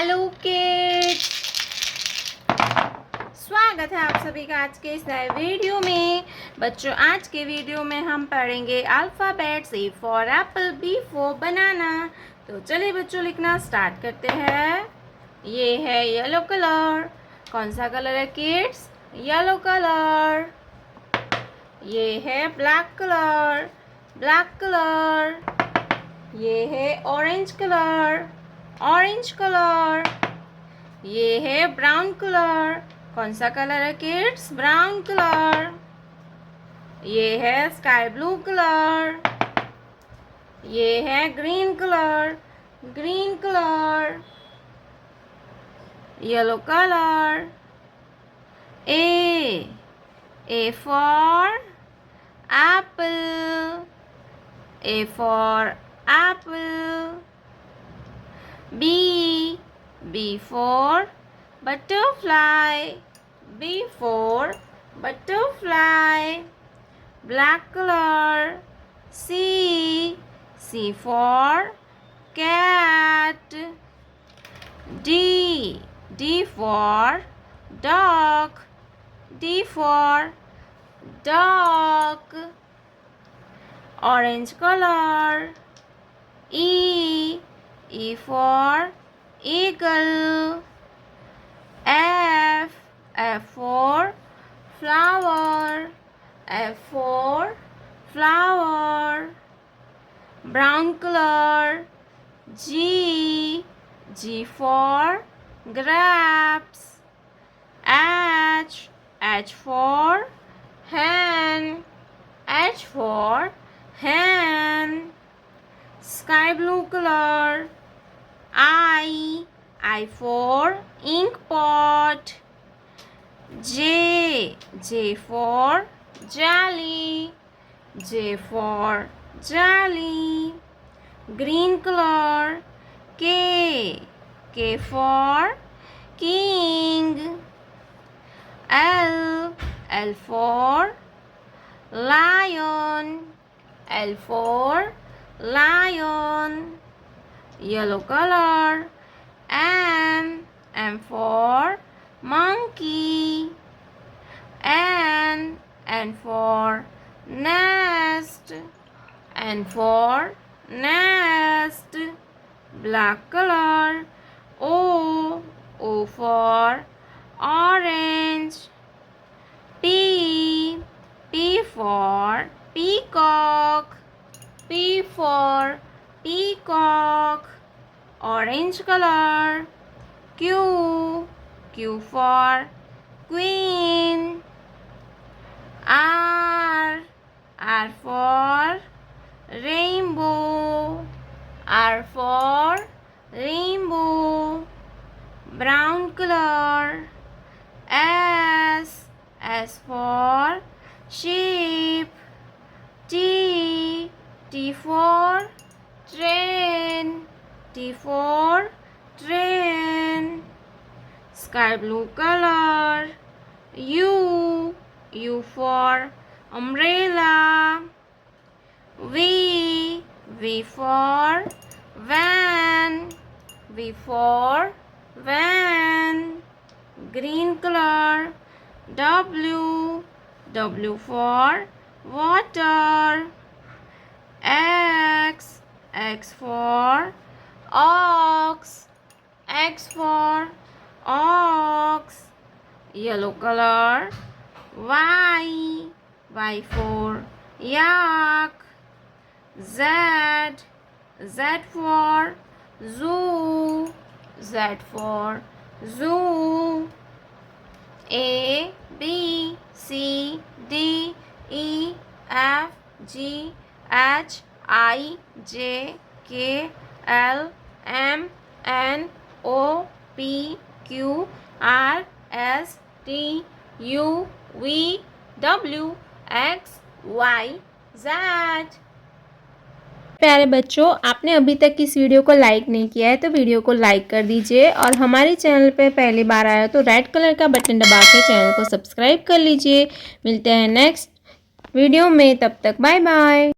Hello kids, स्वागत है आप सभी का आज के इस नए वीडियो में। बच्चों, आज के वीडियो में हम पढ़ेंगे alphabets. A for apple, B for banana. तो चलिए बच्चों, लिखना स्टार्ट करते हैं। ये है येलो कलर। कौन सा कलर है किड्स? Yellow colour. ये है ब्लैक कलर, ब्लैक कलर। ये है ऑरेंज कलर, ऑरेंज कलर। ये है ब्राउन कलर। कौन सा कलर है किड्स? Brown colour. ये है स्काई ब्लू कलर। ये है green colour, green colour. Yellow colour. A for Apple, A for apple. B for butterfly, B for butterfly. Black color. C for cat. D for dog, D for dog. Orange color. E for eagle. F for flower, F for flower. Brown color. G for grapes. H for hen, H for hen. Sky blue color. I for ink pot. J for jelly, J for jelly. Green color. K for king. L for lion, L for lion. Yellow color. M for monkey. N for nest, N for nest. Black color. O for orange. P for peacock, P for peacock. Orange color. Q for queen. R for rainbow, R for rainbow. Brown color. S for sheep. T for train, T for train. Sky blue color. U for umbrella. V for van, V for van. Green color. W for water. X for ox, X for ox. Yellow color. Y for yak. Z for zoo, Z for zoo. A B C D E F G H I J K L M N O P Q R S T U V W X Y Z। प्यारे बच्चों, आपने अभी तक इस video को like नहीं किया है तो वीडियो को लाइक कर दीजिए, और हमारे चैनल पे पहली बार आया तो रेड कलर का बटन दबा के चैनल को सब्सक्राइब कर लीजिए। मिलते हैं नेक्स्ट वीडियो में, तब तक बाय बाय।